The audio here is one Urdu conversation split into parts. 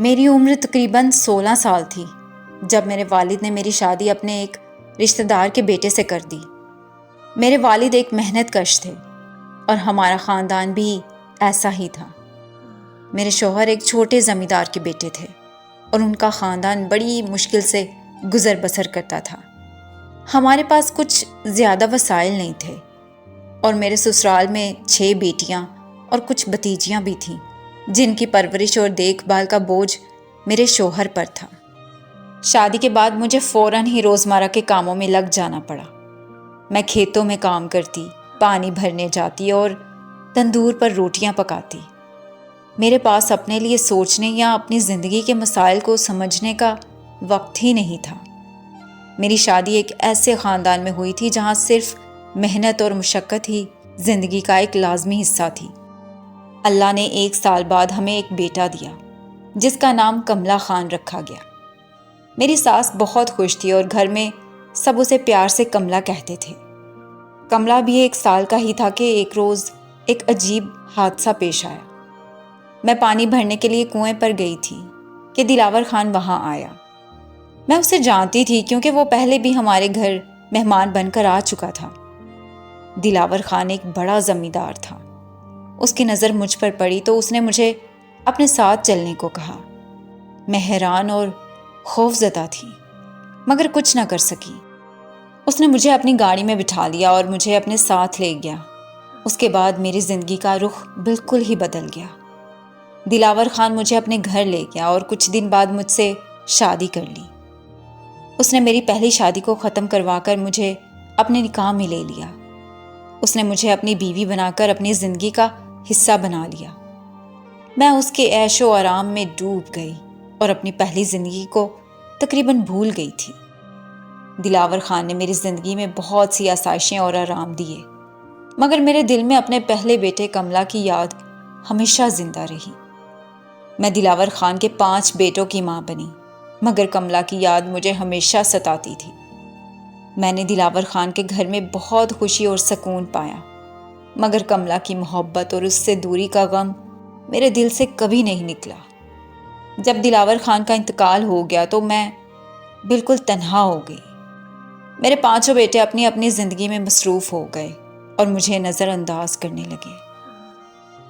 میری عمر تقریباً 16 سال تھی جب میرے والد نے میری شادی اپنے ایک رشتہ دار کے بیٹے سے کر دی۔ میرے والد ایک محنت کش تھے اور ہمارا خاندان بھی ایسا ہی تھا۔ میرے شوہر ایک چھوٹے زمیندار کے بیٹے تھے اور ان کا خاندان بڑی مشکل سے گزر بسر کرتا تھا۔ ہمارے پاس کچھ زیادہ وسائل نہیں تھے اور میرے سسرال میں 6 بیٹیاں اور کچھ بھتیجیاں بھی تھیں جن کی پرورش اور دیکھ بھال کا بوجھ میرے شوہر پر تھا۔ شادی کے بعد مجھے فوراً ہی روزمرہ کے کاموں میں لگ جانا پڑا۔ میں کھیتوں میں کام کرتی، پانی بھرنے جاتی اور تندور پر روٹیاں پکاتی۔ میرے پاس اپنے لیے سوچنے یا اپنی زندگی کے مسائل کو سمجھنے کا وقت ہی نہیں تھا۔ میری شادی ایک ایسے خاندان میں ہوئی تھی جہاں صرف محنت اور مشقت ہی زندگی کا ایک لازمی حصہ تھی۔ اللہ نے 1 سال بعد ہمیں ایک بیٹا دیا جس کا نام کملا خان رکھا گیا۔ میری ساس بہت خوش تھی اور گھر میں سب اسے پیار سے کملا کہتے تھے۔ کملا بھی 1 سال کا ہی تھا کہ ایک روز ایک عجیب حادثہ پیش آیا۔ میں پانی بھرنے کے لیے کنویں پر گئی تھی کہ دلاور خان وہاں آیا۔ میں اسے جانتی تھی کیونکہ وہ پہلے بھی ہمارے گھر مہمان بن کر آ چکا تھا۔ دلاور خان ایک بڑا زمیندار تھا۔ اس کی نظر مجھ پر پڑی تو اس نے مجھے اپنے ساتھ چلنے کو کہا۔ میں حیران اور خوف زدہ تھی مگر کچھ نہ کر سکی۔ اس نے مجھے اپنی گاڑی میں بٹھا لیا اور مجھے اپنے ساتھ لے گیا۔ اس کے بعد میری زندگی کا رخ بالکل ہی بدل گیا۔ دلاور خان مجھے اپنے گھر لے گیا اور کچھ دن بعد مجھ سے شادی کر لی۔ اس نے میری پہلی شادی کو ختم کروا کر مجھے اپنے نکاح میں لے لیا۔ اس نے مجھے اپنی بیوی بنا کر اپنی زندگی کا حصہ بنا لیا۔ میں اس کے عیش و آرام میں ڈوب گئی اور اپنی پہلی زندگی کو تقریباً بھول گئی تھی۔ دلاور خان نے میری زندگی میں بہت سی آسائشیں اور آرام دیے مگر میرے دل میں اپنے پہلے بیٹے کملا کی یاد ہمیشہ زندہ رہی۔ میں دلاور خان کے 5 بیٹوں کی ماں بنی مگر کملا کی یاد مجھے ہمیشہ ستاتی تھی۔ میں نے دلاور خان کے گھر میں بہت خوشی اور سکون پایا مگر کملا کی محبت اور اس سے دوری کا غم میرے دل سے کبھی نہیں نکلا۔ جب دلاور خان کا انتقال ہو گیا تو میں بالکل تنہا ہو گئی۔ میرے 5 بیٹے اپنی اپنی زندگی میں مصروف ہو گئے اور مجھے نظر انداز کرنے لگے۔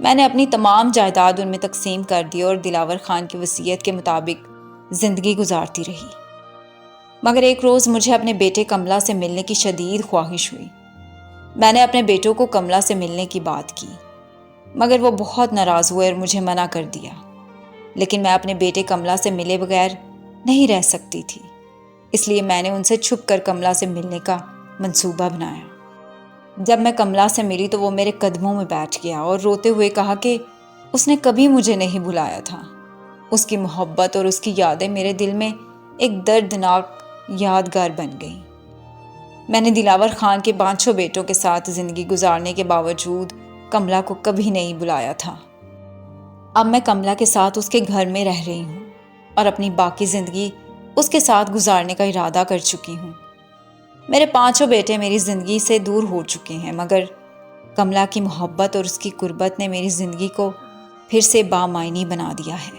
میں نے اپنی تمام جائیداد ان میں تقسیم کر دی اور دلاور خان کی وصیت کے مطابق زندگی گزارتی رہی۔ مگر ایک روز مجھے اپنے بیٹے کملا سے ملنے کی شدید خواہش ہوئی۔ میں نے اپنے بیٹوں کو کملا سے ملنے کی بات کی مگر وہ بہت ناراض ہوئے اور مجھے منع کر دیا۔ لیکن میں اپنے بیٹے کملا سے ملے بغیر نہیں رہ سکتی تھی، اس لیے میں نے ان سے چھپ کر کملا سے ملنے کا منصوبہ بنایا۔ جب میں کملا سے ملی تو وہ میرے قدموں میں بیٹھ گیا اور روتے ہوئے کہا کہ اس نے کبھی مجھے نہیں بلایا تھا۔ اس کی محبت اور اس کی یادیں میرے دل میں ایک دردناک یادگار بن گئیں۔ میں نے دلاور خان کے 5 بیٹوں کے ساتھ زندگی گزارنے کے باوجود کملا کو کبھی نہیں بلایا تھا۔ اب میں کملا کے ساتھ اس کے گھر میں رہ رہی ہوں اور اپنی باقی زندگی اس کے ساتھ گزارنے کا ارادہ کر چکی ہوں۔ میرے 5 بیٹے میری زندگی سے دور ہو چکے ہیں مگر کملا کی محبت اور اس کی قربت نے میری زندگی کو پھر سے بامعنی بنا دیا ہے۔